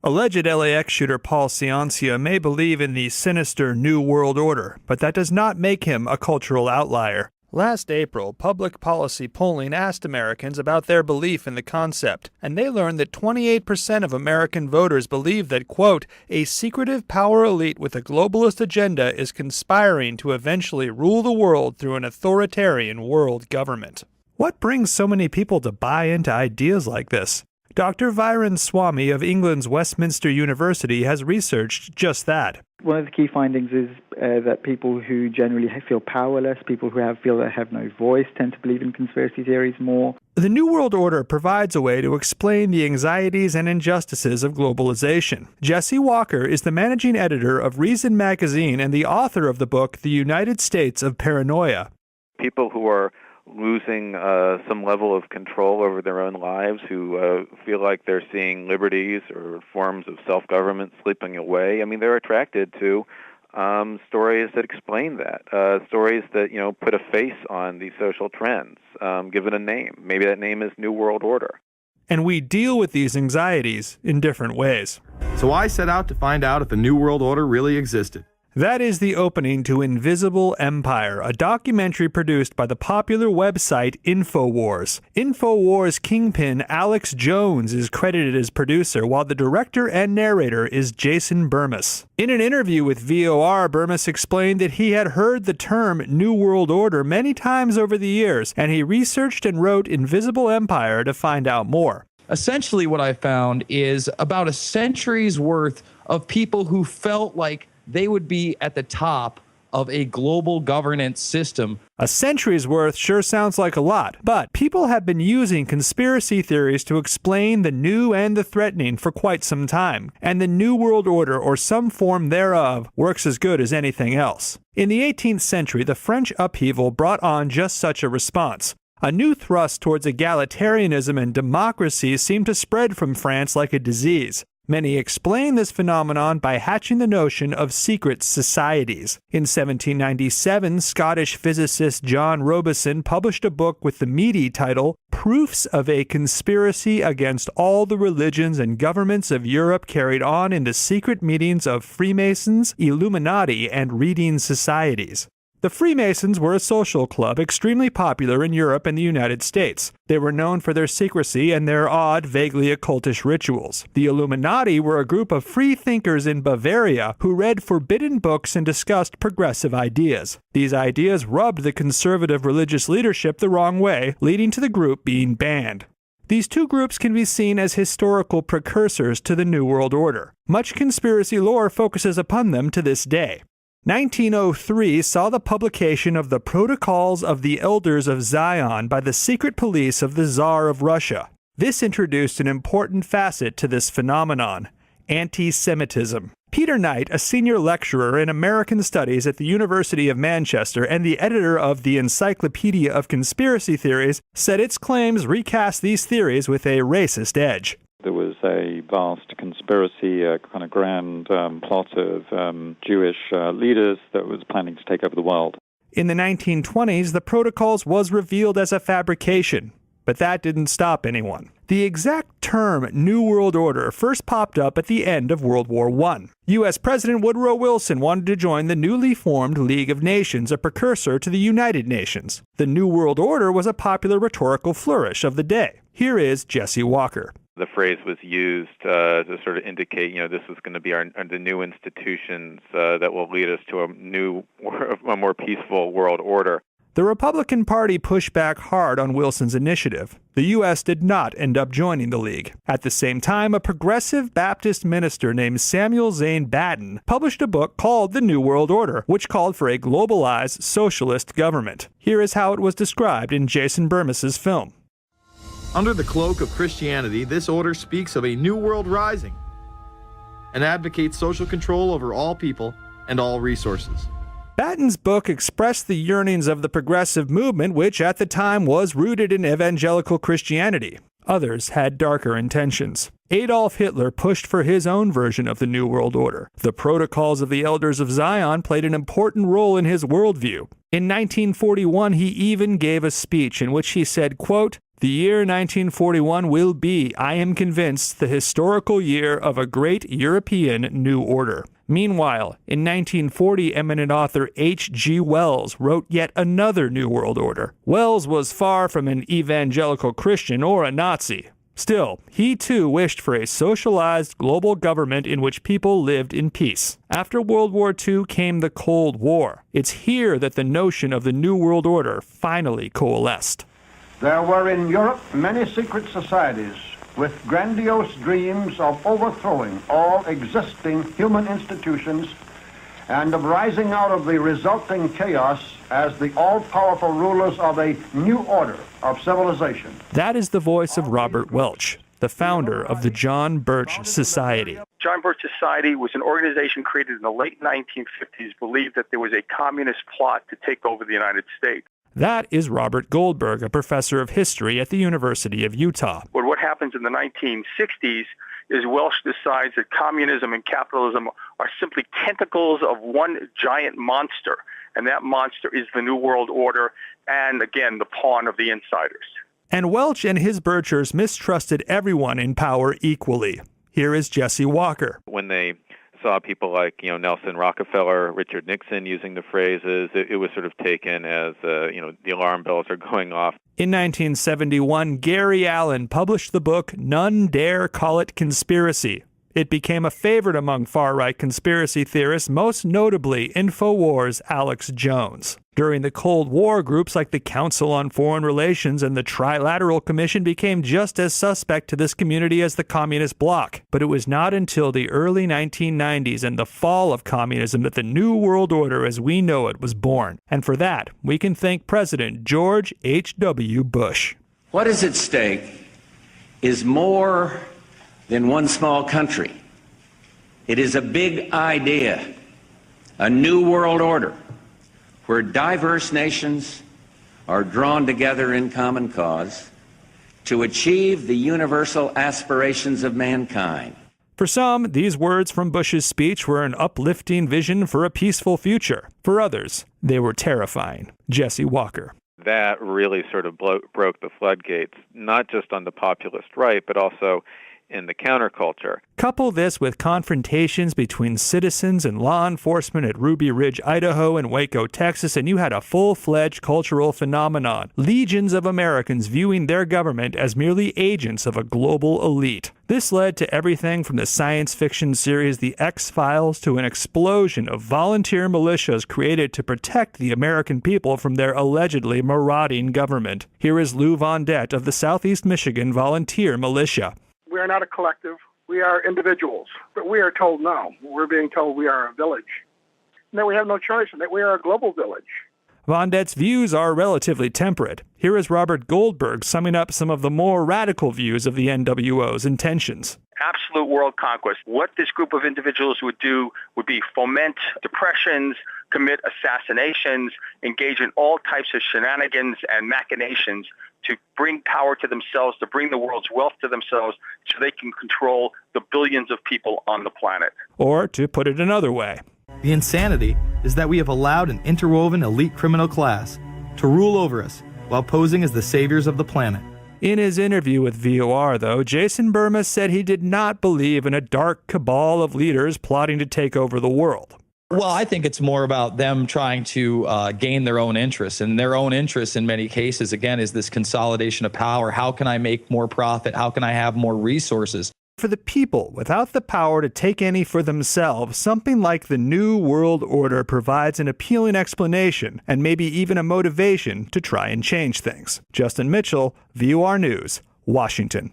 Alleged LAX shooter Paul Ciancia may believe in the sinister New World Order, but that does not make him a cultural outlier. Last April, public policy polling asked Americans about their belief in the concept, and they learned that 28% of American voters believe that, quote, a secretive power elite with a globalist agenda is conspiring to eventually rule the world through an authoritarian world government. What brings so many people to buy into ideas like this? Dr. Viren Swamy of England's Westminster University has researched just that. One of the key findings is that people who generally feel powerless, people who feel they have no voice, tend to believe in conspiracy theories more. The New World Order provides a way to explain the anxieties and injustices of globalization. Jesse Walker is the managing editor of Reason magazine and the author of the book The United States of Paranoia. People who are losing some level of control over their own lives, who feel like they're seeing liberties or forms of self-government slipping away. I mean, they're attracted to stories that explain that, stories that, put a face on these social trends, give it a name. Maybe that name is New World Order. And we deal with these anxieties in different ways. So I set out to find out if the New World Order really existed. That is the opening to Invisible Empire, a documentary produced by the popular website InfoWars. InfoWars kingpin Alex Jones is credited as producer, while the director and narrator is Jason Bermas. In an interview with VOR, Bermas explained that he had heard the term New World Order many times over the years, and he researched and wrote Invisible Empire to find out more. Essentially what I found is about a century's worth of people who felt like they would be at the top of a global governance system. A century's worth sure sounds like a lot, but people have been using conspiracy theories to explain the new and the threatening for quite some time, and the New World Order, or some form thereof, works as good as anything else. In the 18th century, the French upheaval brought on just such a response. A new thrust towards egalitarianism and democracy seemed to spread from France like a disease. Many explain this phenomenon by hatching the notion of secret societies. In 1797, Scottish physicist John Robison published a book with the meaty title, Proofs of a Conspiracy Against All the Religions and Governments of Europe Carried On in the Secret Meetings of Freemasons, Illuminati, and Reading Societies. The Freemasons were a social club extremely popular in Europe and the United States. They were known for their secrecy and their odd, vaguely occultish rituals. The Illuminati were a group of free thinkers in Bavaria who read forbidden books and discussed progressive ideas. These ideas rubbed the conservative religious leadership the wrong way, leading to the group being banned. These two groups can be seen as historical precursors to the New World Order. Much conspiracy lore focuses upon them to this day. 1903 saw the publication of the Protocols of the Elders of Zion by the secret police of the Tsar of Russia. This introduced an important facet to this phenomenon: anti-Semitism. Peter Knight, a senior lecturer in American Studies at the University of Manchester and the editor of the Encyclopedia of Conspiracy Theories, said its claims recast these theories with a racist edge. There was a vast conspiracy, a kind of grand plot of Jewish leaders that was planning to take over the world. In the 1920s, the Protocols was revealed as a fabrication, but that didn't stop anyone. The exact term New World Order first popped up at the end of World War I. U.S. President Woodrow Wilson wanted to join the newly formed League of Nations, a precursor to the United Nations. The New World Order was a popular rhetorical flourish of the day. Here is Jesse Walker. The phrase was used to sort of indicate, this was going to be the new institutions that will lead us to a more peaceful world order. The Republican Party pushed back hard on Wilson's initiative. The U.S. did not end up joining the League. At the same time, a progressive Baptist minister named Samuel Zane Batten published a book called The New World Order, which called for a globalized socialist government. Here is how it was described in Jason Bermas's film. Under the cloak of Christianity, this order speaks of a new world rising and advocates social control over all people and all resources. Batten's book expressed the yearnings of the progressive movement, which at the time was rooted in evangelical Christianity. Others had darker intentions. Adolf Hitler pushed for his own version of the New World Order. The Protocols of the Elders of Zion played an important role in his worldview. In 1941, he even gave a speech in which he said, quote, The year 1941 will be, I am convinced, the historical year of a great European new order. Meanwhile, in 1940, eminent author H.G. Wells wrote yet another New World Order. Wells was far from an evangelical Christian or a Nazi. Still, he too wished for a socialized global government in which people lived in peace. After World War II came the Cold War. It's here that the notion of the New World Order finally coalesced. There were in Europe many secret societies with grandiose dreams of overthrowing all existing human institutions and of rising out of the resulting chaos as the all-powerful rulers of a new order of civilization. That is the voice of Robert Welch, the founder of the John Birch Society. John Birch Society was an organization created in the late 1950s, believed that there was a communist plot to take over the United States. That is Robert Goldberg, a professor of history at the University of Utah. But what happens in the 1960s is Welch decides that communism and capitalism are simply tentacles of one giant monster, and that monster is the New World Order and, again, the pawn of the insiders. And Welch and his Birchers mistrusted everyone in power equally. Here is Jesse Walker. When they saw people like, Nelson Rockefeller, Richard Nixon using the phrases, it was sort of taken as, the alarm bells are going off. In 1971, Gary Allen published the book None Dare Call It Conspiracy. It became a favorite among far-right conspiracy theorists, most notably InfoWars' Alex Jones. During the Cold War, groups like the Council on Foreign Relations and the Trilateral Commission became just as suspect to this community as the Communist bloc. But it was not until the early 1990s and the fall of communism that the New World Order as we know it was born. And for that, we can thank President George H.W. Bush. What is at stake is more than one small country. It is a big idea, a new world order, where diverse nations are drawn together in common cause to achieve the universal aspirations of mankind. For some, these words from Bush's speech were an uplifting vision for a peaceful future. For others, they were terrifying. Jesse Walker. That really sort of broke the floodgates, not just on the populist right, but also in the counterculture. Couple this with confrontations between citizens and law enforcement at Ruby Ridge, Idaho and Waco, Texas, and you had a full-fledged cultural phenomenon. Legions of Americans viewing their government as merely agents of a global elite. This led to everything from the science fiction series The X-Files to an explosion of volunteer militias created to protect the American people from their allegedly marauding government. Here is Lou Von Dett of the Southeast Michigan Volunteer Militia. We are not a collective. We are individuals. But we are told no. We're being told we are a village. And that we have no choice and that we are a global village. Von Dett's views are relatively temperate. Here is Robert Goldberg summing up some of the more radical views of the NWO's intentions. Absolute world conquest. What this group of individuals would do would be foment depressions, commit assassinations, engage in all types of shenanigans and machinations to bring power to themselves, to bring the world's wealth to themselves, so they can control the billions of people on the planet. Or, to put it another way, the insanity is that we have allowed an interwoven elite criminal class to rule over us while posing as the saviors of the planet. In his interview with VOR, though, Jason Burma said he did not believe in a dark cabal of leaders plotting to take over the world. Well, I think it's more about them trying to gain their own interests. And their own interests in many cases, again, is this consolidation of power. How can I make more profit? How can I have more resources? For the people, without the power to take any for themselves, something like the New World Order provides an appealing explanation and maybe even a motivation to try and change things. Justin Mitchell, VOR News, Washington.